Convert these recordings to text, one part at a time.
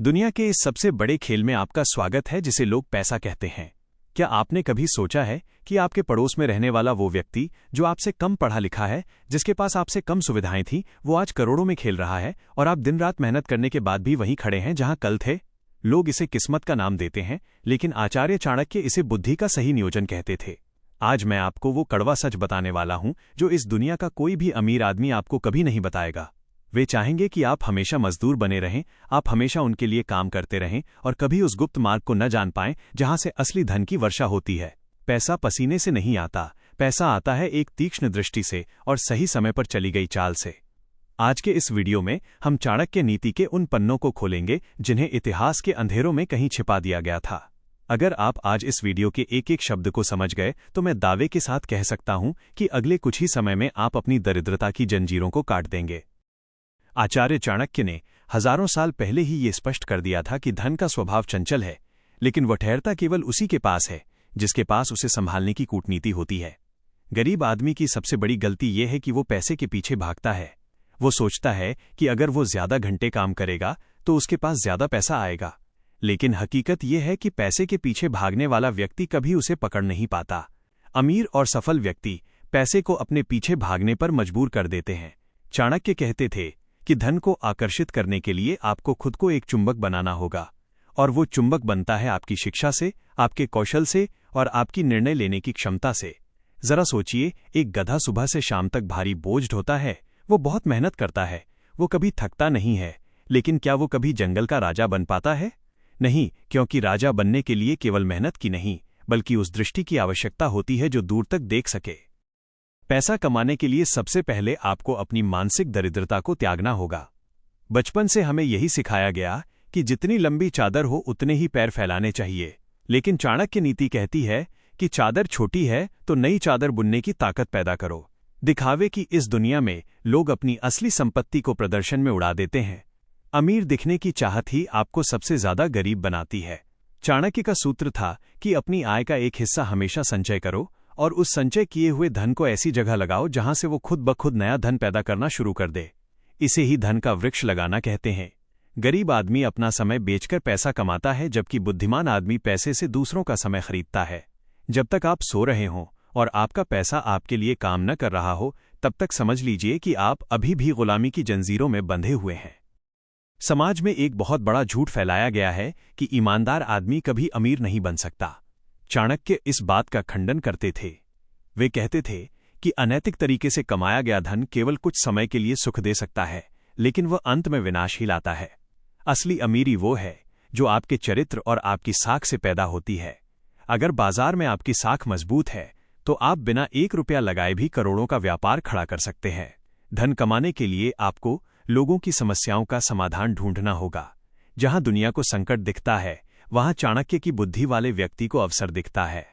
दुनिया के इस सबसे बड़े खेल में आपका स्वागत है जिसे लोग पैसा कहते हैं। क्या आपने कभी सोचा है कि आपके पड़ोस में रहने वाला वो व्यक्ति जो आपसे कम पढ़ा लिखा है, जिसके पास आपसे कम सुविधाएं थीं, वो आज करोड़ों में खेल रहा है और आप दिन रात मेहनत करने के बाद भी वहीं खड़े हैं जहां कल थे? लोग इसे किस्मत का नाम देते हैं, लेकिन आचार्य चाणक्य इसे बुद्धि का सही नियोजन कहते थे। आज मैं आपको वो कड़वा सच बताने वाला हूं जो इस दुनिया का कोई भी अमीर आदमी आपको कभी नहीं बताएगा। वे चाहेंगे कि आप हमेशा मजदूर बने रहें, आप हमेशा उनके लिए काम करते रहें और कभी उस गुप्त मार्ग को न जान पाएं जहां से असली धन की वर्षा होती है। पैसा पसीने से नहीं आता, पैसा आता है एक तीक्ष्ण दृष्टि से और सही समय पर चली गई चाल से। आज के इस वीडियो में हम चाणक्य नीति के उन पन्नों को खोलेंगे जिन्हें इतिहास के अंधेरों में कहीं छिपा दिया गया था। अगर आप आज इस वीडियो के एक एक शब्द को समझ गए तो मैं दावे के साथ कह सकता हूं कि अगले कुछ ही समय में आप अपनी दरिद्रता की जंजीरों को काट देंगे। आचार्य चाणक्य ने हजारों साल पहले ही ये स्पष्ट कर दिया था कि धन का स्वभाव चंचल है, लेकिन वह ठहरता केवल उसी के पास है जिसके पास उसे संभालने की कूटनीति होती है। गरीब आदमी की सबसे बड़ी गलती यह है कि वो पैसे के पीछे भागता है। वो सोचता है कि अगर वो ज्यादा घंटे काम करेगा तो उसके पास ज्यादा पैसा आएगा, लेकिन हकीकत यह है कि पैसे के पीछे भागने वाला व्यक्ति कभी उसे पकड़ नहीं पाता। अमीर और सफल व्यक्ति पैसे को अपने पीछे भागने पर मजबूर कर देते हैं। चाणक्य कहते थे कि धन को आकर्षित करने के लिए आपको खुद को एक चुंबक बनाना होगा, और वो चुंबक बनता है आपकी शिक्षा से, आपके कौशल से और आपकी निर्णय लेने की क्षमता से। जरा सोचिए, एक गधा सुबह से शाम तक भारी बोझ ढोता है, वो बहुत मेहनत करता है, वो कभी थकता नहीं है, लेकिन क्या वो कभी जंगल का राजा बन पाता है? नहीं, क्योंकि राजा बनने के लिए केवल मेहनत की नहीं, बल्कि उस दृष्टि की आवश्यकता होती है जो दूर तक देख सके। पैसा कमाने के लिए सबसे पहले आपको अपनी मानसिक दरिद्रता को त्यागना होगा। बचपन से हमें यही सिखाया गया कि जितनी लंबी चादर हो उतने ही पैर फैलाने चाहिए, लेकिन चाणक्य नीति कहती है कि चादर छोटी है तो नई चादर बुनने की ताकत पैदा करो। दिखावे की इस दुनिया में लोग अपनी असली संपत्ति को प्रदर्शन में उड़ा देते हैं। अमीर दिखने की चाहत ही आपको सबसे ज्यादा गरीब बनाती है। चाणक्य का सूत्र था कि अपनी आय का एक हिस्सा हमेशा संचय करो और उस संचय किए हुए धन को ऐसी जगह लगाओ जहां से वो खुद ब खुद नया धन पैदा करना शुरू कर दे। इसे ही धन का वृक्ष लगाना कहते हैं। गरीब आदमी अपना समय बेचकर पैसा कमाता है, जबकि बुद्धिमान आदमी पैसे से दूसरों का समय खरीदता है। जब तक आप सो रहे हों और आपका पैसा आपके लिए काम न कर रहा हो, तब तक समझ लीजिए कि आप अभी भी गुलामी की जंजीरों में बंधे हुए हैं। समाज में एक बहुत बड़ा झूठ फैलाया गया है कि ईमानदार आदमी कभी अमीर नहीं बन सकता। चाणक्य इस बात का खंडन करते थे। वे कहते थे कि अनैतिक तरीके से कमाया गया धन केवल कुछ समय के लिए सुख दे सकता है, लेकिन वह अंत में विनाश ही लाता है। असली अमीरी वो है जो आपके चरित्र और आपकी साख से पैदा होती है। अगर बाजार में आपकी साख मजबूत है तो आप बिना एक रुपया लगाए भी करोड़ों का व्यापार खड़ा कर सकते हैं। धन कमाने के लिए आपको लोगों की समस्याओं का समाधान ढूंढना होगा। जहां दुनिया को संकट दिखता है, वहां चाणक्य की बुद्धि वाले व्यक्ति को अवसर दिखता है।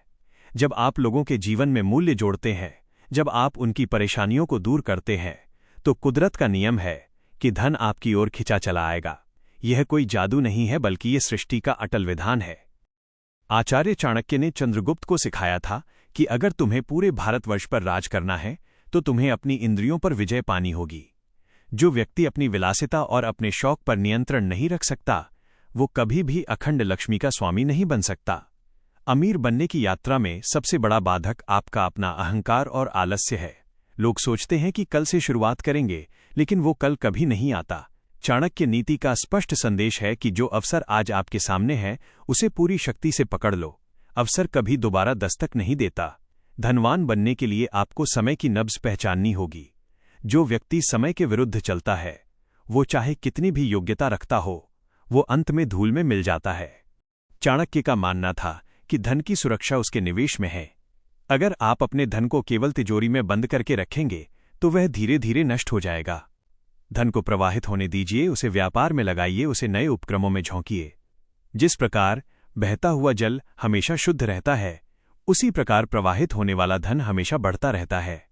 जब आप लोगों के जीवन में मूल्य जोड़ते हैं, जब आप उनकी परेशानियों को दूर करते हैं, तो कुदरत का नियम है कि धन आपकी ओर खिंचा चला आएगा। यह कोई जादू नहीं है, बल्कि यह सृष्टि का अटल विधान है। आचार्य चाणक्य ने चंद्रगुप्त को सिखाया था कि अगर तुम्हें पूरे भारतवर्ष पर राज करना है तो तुम्हें अपनी इंद्रियों पर विजय पानी होगी। जो व्यक्ति अपनी विलासिता और अपने शौक पर नियंत्रण नहीं रख सकता, वो कभी भी अखंड लक्ष्मी का स्वामी नहीं बन सकता। अमीर बनने की यात्रा में सबसे बड़ा बाधक आपका अपना अहंकार और आलस्य है। लोग सोचते हैं कि कल से शुरुआत करेंगे, लेकिन वो कल कभी नहीं आता। चाणक्य नीति का स्पष्ट संदेश है कि जो अवसर आज आपके सामने है, उसे पूरी शक्ति से पकड़ लो। अवसर कभी दोबारा दस्तक नहीं देता। धनवान बनने के लिए आपको समय की नब्ज पहचाननी होगी। जो व्यक्ति समय के विरुद्ध चलता है, वो चाहे कितनी भी योग्यता रखता हो, वो अंत में धूल में मिल जाता है। चाणक्य का मानना था कि धन की सुरक्षा उसके निवेश में है। अगर आप अपने धन को केवल तिजोरी में बंद करके रखेंगे तो वह धीरे धीरे नष्ट हो जाएगा। धन को प्रवाहित होने दीजिए, उसे व्यापार में लगाइए, उसे नए उपक्रमों में झोंकिए। जिस प्रकार बहता हुआ जल हमेशा शुद्ध रहता है, उसी प्रकार प्रवाहित होने वाला धन हमेशा बढ़ता रहता है।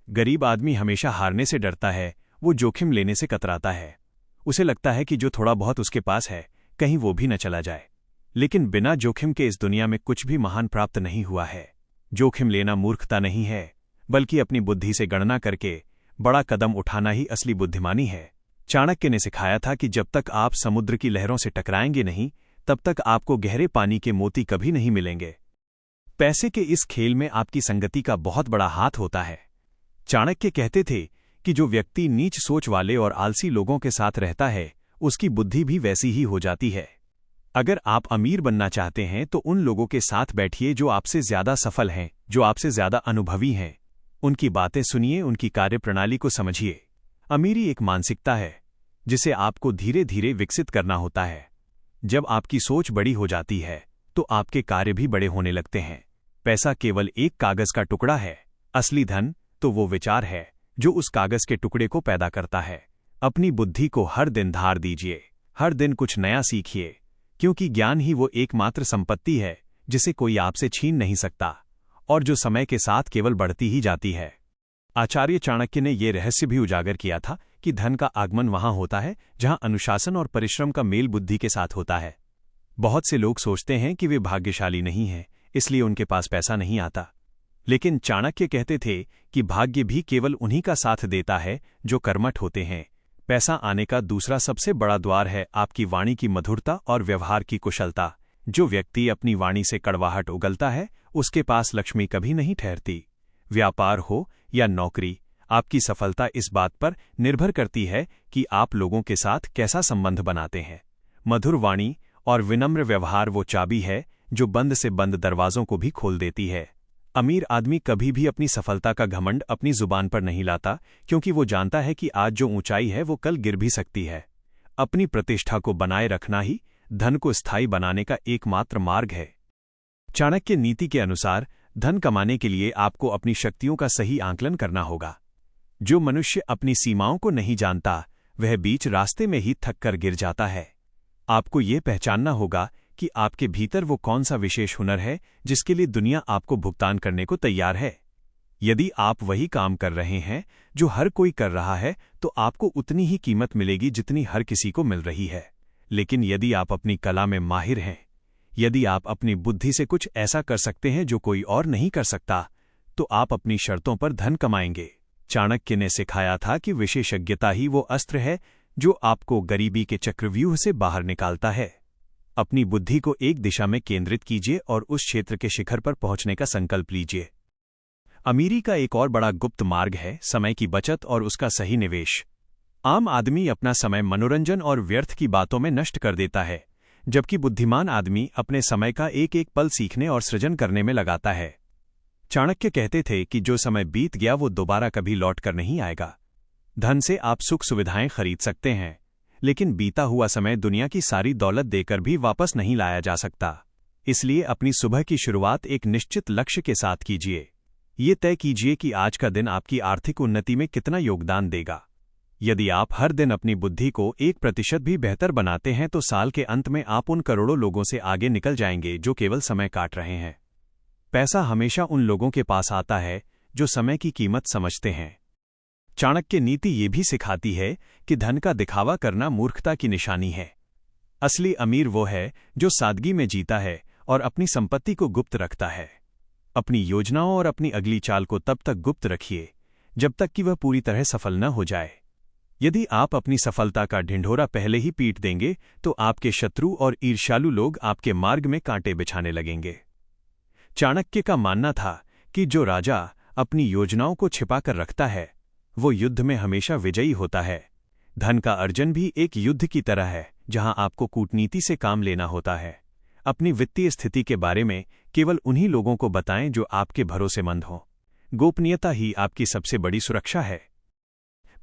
गरीब आदमी हमेशा हारने से डरता है, वो जोखिम लेने से कतराता है। उसे लगता है कि जो थोड़ा बहुत उसके पास है, कहीं वो भी न चला जाए। लेकिन बिना जोखिम के इस दुनिया में कुछ भी महान प्राप्त नहीं हुआ है। जोखिम लेना मूर्खता नहीं है, बल्कि अपनी बुद्धि से गणना करके बड़ा कदम उठाना ही असली बुद्धिमानी है। चाणक्य ने सिखाया था कि जब तक आप समुद्र की लहरों से टकराएंगे नहीं, तब तक आपको गहरे पानी के मोती कभी नहीं मिलेंगे। पैसे के इस खेल में आपकी संगति का बहुत बड़ा हाथ होता है। चाणक्य कहते थे कि जो व्यक्ति नीच सोच वाले और आलसी लोगों के साथ रहता है, उसकी बुद्धि भी वैसी ही हो जाती है। अगर आप अमीर बनना चाहते हैं तो उन लोगों के साथ बैठिए जो आपसे ज्यादा सफल हैं, जो आपसे ज्यादा अनुभवी हैं। उनकी बातें सुनिए, उनकी कार्यप्रणाली को समझिए। अमीरी एक मानसिकता है जिसे आपको धीरे धीरे विकसित करना होता है। जब आपकी सोच बड़ी हो जाती है तो आपके कार्य भी बड़े होने लगते हैं। पैसा केवल एक कागज का टुकड़ा है, असली धन तो वो विचार है जो उस कागज के टुकड़े को पैदा करता है। अपनी बुद्धि को हर दिन धार दीजिए, हर दिन कुछ नया सीखिए, क्योंकि ज्ञान ही वो एकमात्र संपत्ति है जिसे कोई आपसे छीन नहीं सकता और जो समय के साथ केवल बढ़ती ही जाती है। आचार्य चाणक्य ने ये रहस्य भी उजागर किया था कि धन का आगमन वहां होता है जहां अनुशासन और परिश्रम का मेल बुद्धि के साथ होता है। बहुत से लोग सोचते हैं कि वे भाग्यशाली नहीं हैं, इसलिए उनके पास पैसा नहीं आता। लेकिन चाणक्य कहते थे कि भाग्य भी केवल उन्हीं का साथ देता है जो कर्मठ होते हैं। पैसा आने का दूसरा सबसे बड़ा द्वार है आपकी वाणी की मधुरता और व्यवहार की कुशलता। जो व्यक्ति अपनी वाणी से कड़वाहट उगलता है, उसके पास लक्ष्मी कभी नहीं ठहरती। व्यापार हो या नौकरी, आपकी सफलता इस बात पर निर्भर करती है कि आप लोगों के साथ कैसा संबंध बनाते हैं। मधुर वाणी और विनम्र व्यवहार वो चाबी है जो बंद से बंद दरवाजों को भी खोल देती है। अमीर आदमी कभी भी अपनी सफलता का घमंड अपनी जुबान पर नहीं लाता, क्योंकि वो जानता है कि आज जो ऊंचाई है वो कल गिर भी सकती है। अपनी प्रतिष्ठा को बनाए रखना ही धन को स्थायी बनाने का एकमात्र मार्ग है। चाणक्य नीति के अनुसार धन कमाने के लिए आपको अपनी शक्तियों का सही आंकलन करना होगा। जो मनुष्य अपनी सीमाओं को नहीं जानता, वह बीच रास्ते में ही थक कर गिर जाता है। आपको ये पहचानना होगा कि आपके भीतर वो कौन सा विशेष हुनर है जिसके लिए दुनिया आपको भुगतान करने को तैयार है। यदि आप वही काम कर रहे हैं जो हर कोई कर रहा है, तो आपको उतनी ही कीमत मिलेगी जितनी हर किसी को मिल रही है। लेकिन यदि आप अपनी कला में माहिर हैं, यदि आप अपनी बुद्धि से कुछ ऐसा कर सकते हैं जो कोई और नहीं कर सकता, तो आप अपनी शर्तों पर धन कमाएंगे। चाणक्य ने सिखाया था कि विशेषज्ञता ही वो अस्त्र है जो आपको गरीबी के चक्रव्यूह से बाहर निकालता है। अपनी बुद्धि को एक दिशा में केंद्रित कीजिए और उस क्षेत्र के शिखर पर पहुंचने का संकल्प लीजिए। अमीरी का एक और बड़ा गुप्त मार्ग है समय की बचत और उसका सही निवेश। आम आदमी अपना समय मनोरंजन और व्यर्थ की बातों में नष्ट कर देता है, जबकि बुद्धिमान आदमी अपने समय का एक एक पल सीखने और सृजन करने में लगाता है। चाणक्य कहते थे कि जो समय बीत गया वो दोबारा कभी लौट कर नहीं आएगा। धन से आप सुख सुविधाएं खरीद सकते हैं, लेकिन बीता हुआ समय दुनिया की सारी दौलत देकर भी वापस नहीं लाया जा सकता। इसलिए अपनी सुबह की शुरुआत एक निश्चित लक्ष्य के साथ कीजिए। ये तय कीजिए कि आज का दिन आपकी आर्थिक उन्नति में कितना योगदान देगा। यदि आप हर दिन अपनी बुद्धि को 1% भी बेहतर बनाते हैं तो साल के अंत में आप उन करोड़ों लोगों से आगे निकल जाएंगे जो केवल समय काट रहे हैं। पैसा हमेशा उन लोगों के पास आता है जो समय की कीमत समझते हैं। चाणक्य नीति ये भी सिखाती है कि धन का दिखावा करना मूर्खता की निशानी है। असली अमीर वो है जो सादगी में जीता है और अपनी संपत्ति को गुप्त रखता है। अपनी योजनाओं और अपनी अगली चाल को तब तक गुप्त रखिए जब तक कि वह पूरी तरह सफल न हो जाए। यदि आप अपनी सफलता का ढिंढोरा पहले ही पीट देंगे तो आपके शत्रु और ईर्ष्यालु लोग आपके मार्ग में कांटे बिछाने लगेंगे। चाणक्य का मानना था कि जो राजा अपनी योजनाओं को छिपाकर रखता है वो युद्ध में हमेशा विजयी होता है। धन का अर्जन भी एक युद्ध की तरह है जहां आपको कूटनीति से काम लेना होता है। अपनी वित्तीय स्थिति के बारे में केवल उन्हीं लोगों को बताएं जो आपके भरोसेमंद हों। गोपनीयता ही आपकी सबसे बड़ी सुरक्षा है।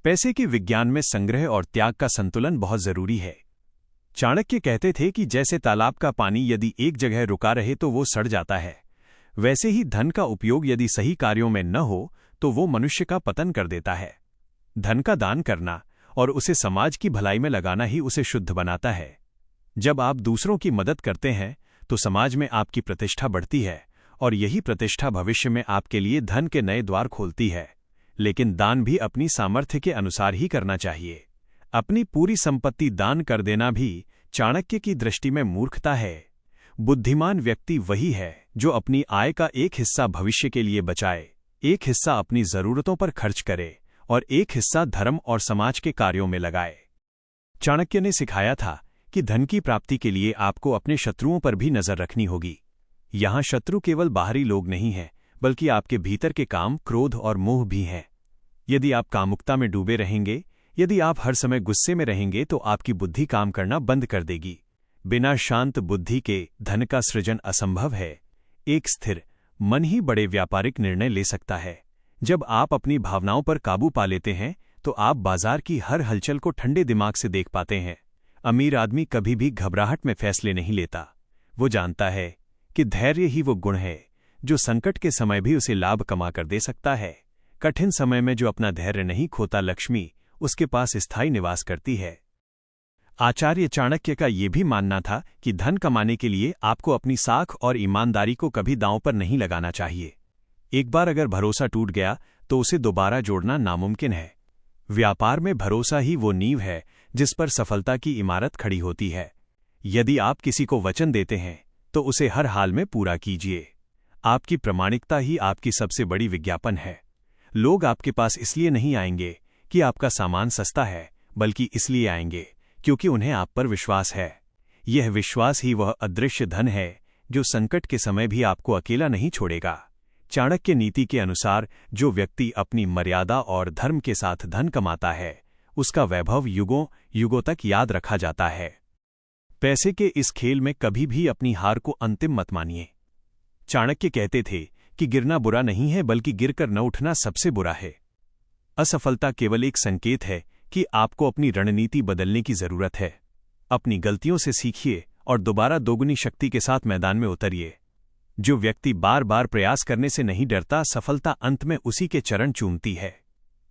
पैसे के विज्ञान में संग्रह और त्याग का संतुलन बहुत जरूरी है। चाणक्य कहते थे कि जैसे तालाब का पानी यदि एक जगह रुका रहे तो वो सड़ जाता है, वैसे ही धन का उपयोग यदि सही कार्यों में न हो तो वो मनुष्य का पतन कर देता है। धन का दान करना और उसे समाज की भलाई में लगाना ही उसे शुद्ध बनाता है। जब आप दूसरों की मदद करते हैं तो समाज में आपकी प्रतिष्ठा बढ़ती है और यही प्रतिष्ठा भविष्य में आपके लिए धन के नए द्वार खोलती है। लेकिन दान भी अपनी सामर्थ्य के अनुसार ही करना चाहिए। अपनी पूरी संपत्ति दान कर देना भी चाणक्य की दृष्टि में मूर्खता है। बुद्धिमान व्यक्ति वही है जो अपनी आय का एक हिस्सा भविष्य के लिए बचाए, एक हिस्सा अपनी जरूरतों पर खर्च करे और एक हिस्सा धर्म और समाज के कार्यों में लगाए। चाणक्य ने सिखाया था कि धन की प्राप्ति के लिए आपको अपने शत्रुओं पर भी नजर रखनी होगी। यहाँ शत्रु केवल बाहरी लोग नहीं हैं, बल्कि आपके भीतर के काम, क्रोध और मोह भी हैं। यदि आप कामुकता में डूबे रहेंगे, यदि आप हर समय गुस्से में रहेंगे, तो आपकी बुद्धि काम करना बंद कर देगी। बिना शांत बुद्धि के धन का सृजन असंभव है। एक स्थिर मन ही बड़े व्यापारिक निर्णय ले सकता है। जब आप अपनी भावनाओं पर काबू पा लेते हैं, तो आप बाजार की हर हलचल को ठंडे दिमाग से देख पाते हैं। अमीर आदमी कभी भी घबराहट में फैसले नहीं लेता। वो जानता है कि धैर्य ही वो गुण है जो संकट के समय भी उसे लाभ कमा कर दे सकता है। कठिन समय में जो अपना धैर्य नहीं खोता, लक्ष्मी उसके पास स्थायी निवास करती है। आचार्य चाणक्य का ये भी मानना था कि धन कमाने के लिए आपको अपनी साख और ईमानदारी को कभी दांव पर नहीं लगाना चाहिए। एक बार अगर भरोसा टूट गया तो उसे दोबारा जोड़ना नामुमकिन है। व्यापार में भरोसा ही वो नींव है जिस पर सफलता की इमारत खड़ी होती है। यदि आप किसी को वचन देते हैं तो उसे हर हाल में पूरा कीजिए। आपकी प्रामाणिकता ही आपकी सबसे बड़ी विज्ञापन है। लोग आपके पास इसलिए नहीं आएंगे कि आपका सामान सस्ता है, बल्कि इसलिए आएंगे क्योंकि उन्हें आप पर विश्वास है। यह विश्वास ही वह अदृश्य धन है जो संकट के समय भी आपको अकेला नहीं छोड़ेगा। चाणक्य नीति के अनुसार जो व्यक्ति अपनी मर्यादा और धर्म के साथ धन कमाता है, उसका वैभव युगों युगों तक याद रखा जाता है। पैसे के इस खेल में कभी भी अपनी हार को अंतिम मत मानिए। चाणक्य कहते थे कि गिरना बुरा नहीं है, बल्कि गिरकर न उठना सबसे बुरा है। असफलता केवल एक संकेत है कि आपको अपनी रणनीति बदलने की जरूरत है। अपनी गलतियों से सीखिए और दोबारा दोगुनी शक्ति के साथ मैदान में उतरिए। जो व्यक्ति बार बार प्रयास करने से नहीं डरता, सफलता अंत में उसी के चरण चूमती है।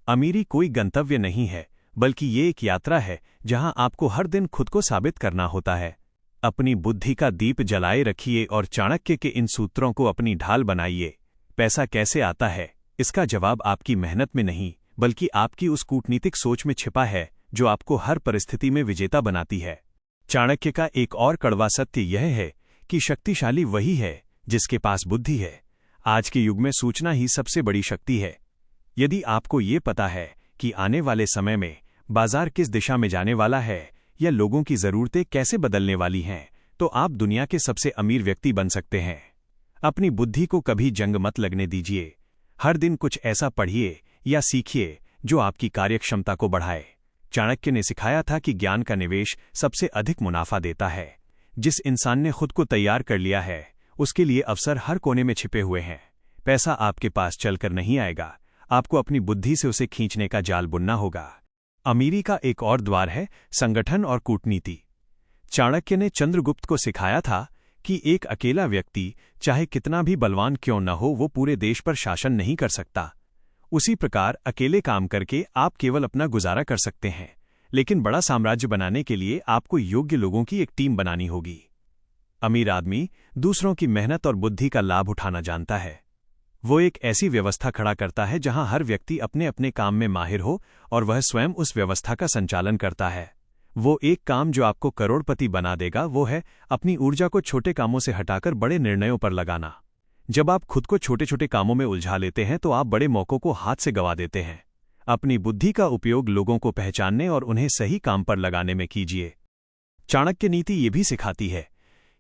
अमीरी कोई गंतव्य नहीं है, बल्कि ये एक यात्रा है जहां आपको हर दिन खुद को साबित करना होता है। अपनी बुद्धि का दीप जलाए रखिए और चाणक्य के इन सूत्रों को अपनी ढाल बनाइए। पैसा कैसे आता है, इसका जवाब आपकी मेहनत में नहीं, बल्कि आपकी उस कूटनीतिक सोच में छिपा है जो आपको हर परिस्थिति में विजेता बनाती है। चाणक्य का एक और कड़वा सत्य यह है कि शक्तिशाली वही है जिसके पास बुद्धि है। आज के युग में सूचना ही सबसे बड़ी शक्ति है। यदि आपको ये पता है कि आने वाले समय में बाजार किस दिशा में जाने वाला है या लोगों की जरूरतें कैसे बदलने वाली हैं, तो आप दुनिया के सबसे अमीर व्यक्ति बन सकते हैं। अपनी बुद्धि को कभी जंग मत लगने दीजिए। हर दिन कुछ ऐसा पढ़िए या सीखिए जो आपकी कार्यक्षमता को बढ़ाए। चाणक्य ने सिखाया था कि ज्ञान का निवेश सबसे अधिक मुनाफा देता है। जिस इंसान ने खुद को तैयार कर लिया है, उसके लिए अवसर हर कोने में छिपे हुए हैं। पैसा आपके पास चलकर नहीं आएगा, आपको अपनी बुद्धि से उसे खींचने का जाल बुनना होगा। अमीरी का एक और द्वार है संगठन और कूटनीति। चाणक्य ने चंद्रगुप्त को सिखाया था कि एक अकेला व्यक्ति चाहे कितना भी बलवान क्यों न हो, वो पूरे देश पर शासन नहीं कर सकता। उसी प्रकार अकेले काम करके आप केवल अपना गुजारा कर सकते हैं, लेकिन बड़ा साम्राज्य बनाने के लिए आपको योग्य लोगों की एक टीम बनानी होगी। अमीर आदमी दूसरों की मेहनत और बुद्धि का लाभ उठाना जानता है। वो एक ऐसी व्यवस्था खड़ा करता है जहां हर व्यक्ति अपने अपने काम में माहिर हो और वह स्वयं उस व्यवस्था का संचालन करता है। वो एक काम जो आपको करोड़पति बना देगा, वो है अपनी ऊर्जा को छोटे कामों से हटाकर बड़े निर्णयों पर लगाना। जब आप खुद को छोटे छोटे कामों में उलझा लेते हैं तो आप बड़े मौकों को हाथ से गंवा देते हैं। अपनी बुद्धि का उपयोग लोगों को पहचानने और उन्हें सही काम पर लगाने में कीजिए। चाणक्य नीति ये भी सिखाती है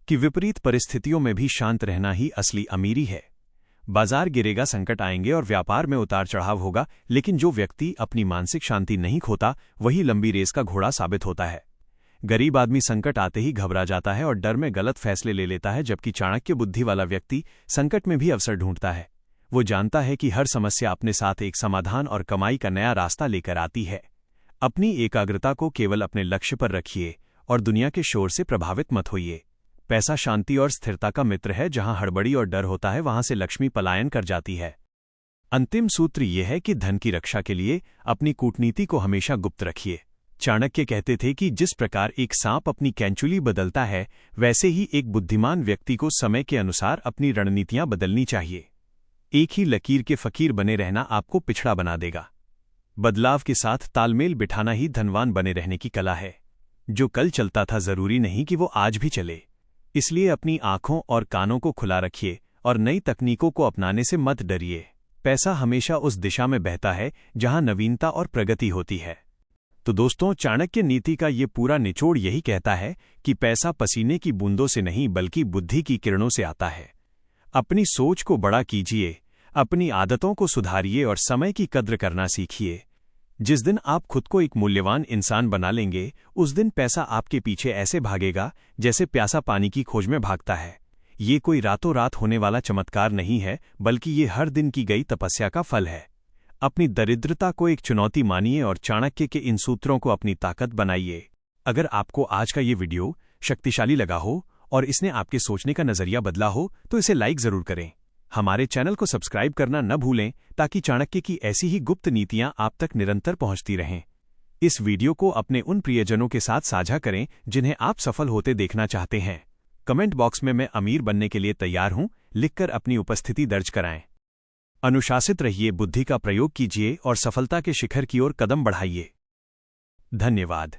कि विपरीत परिस्थितियों में भी शांत रहना ही असली अमीरी है। बाजार गिरेगा, संकट आएंगे और व्यापार में उतार चढ़ाव होगा, लेकिन जो व्यक्ति अपनी मानसिक शांति नहीं खोता, वही लंबी रेस का घोड़ा साबित होता है। गरीब आदमी संकट आते ही घबरा जाता है और डर में गलत फैसले ले लेता है, जबकि चाणक्य बुद्धि वाला व्यक्ति संकट में भी अवसर ढूंढता है। वो जानता है कि हर समस्या अपने साथ एक समाधान और कमाई का नया रास्ता लेकर आती है। अपनी एकाग्रता को केवल अपने लक्ष्य पर रखिए और दुनिया के शोर से प्रभावित मत होइए। पैसा शांति और स्थिरता का मित्र है। जहां हड़बड़ी और डर होता है, वहां से लक्ष्मी पलायन कर जाती है। अंतिम सूत्र यह है कि धन की रक्षा के लिए अपनी कूटनीति को हमेशा गुप्त रखिए। चाणक्य कहते थे कि जिस प्रकार एक सांप अपनी कैंचुली बदलता है, वैसे ही एक बुद्धिमान व्यक्ति को समय के अनुसार अपनी रणनीतियां बदलनी चाहिए। एक ही लकीर के फकीर बने रहना आपको पिछड़ा बना देगा। बदलाव के साथ तालमेल बिठाना ही धनवान बने रहने की कला है। जो कल चलता था, जरूरी नहीं कि वो आज भी चले। इसलिए अपनी आंखों और कानों को खुला रखिए और नई तकनीकों को अपनाने से मत डरिए। पैसा हमेशा उस दिशा में बहता है जहां नवीनता और प्रगति होती है। तो दोस्तों, चाणक्य नीति का ये पूरा निचोड़ यही कहता है कि पैसा पसीने की बूंदों से नहीं बल्कि बुद्धि की किरणों से आता है। अपनी सोच को बड़ा कीजिए, अपनी आदतों को सुधारिए और समय की कद्र करना सीखिए। जिस दिन आप खुद को एक मूल्यवान इंसान बना लेंगे, उस दिन पैसा आपके पीछे ऐसे भागेगा जैसे प्यासा पानी की खोज में भागता है। ये कोई रातों रात होने वाला चमत्कार नहीं है, बल्कि ये हर दिन की गई तपस्या का फल है। अपनी दरिद्रता को एक चुनौती मानिए और चाणक्य के इन सूत्रों को अपनी ताकत बनाइए। अगर आपको आज का ये वीडियो शक्तिशाली लगा हो और इसने आपके सोचने का नजरिया बदला हो, तो इसे लाइक जरूर करें। हमारे चैनल को सब्सक्राइब करना न भूलें ताकि चाणक्य की ऐसी ही गुप्त नीतियां आप तक निरंतर पहुंचती रहें। इस वीडियो को अपने उन प्रियजनों के साथ साझा करें जिन्हें आप सफल होते देखना चाहते हैं। कमेंट बॉक्स में मैं अमीर बनने के लिए तैयार हूं लिखकर अपनी उपस्थिति दर्ज कराएं। अनुशासित रहिए, बुद्धि का प्रयोग कीजिए और सफलता के शिखर की ओर कदम बढ़ाइए। धन्यवाद।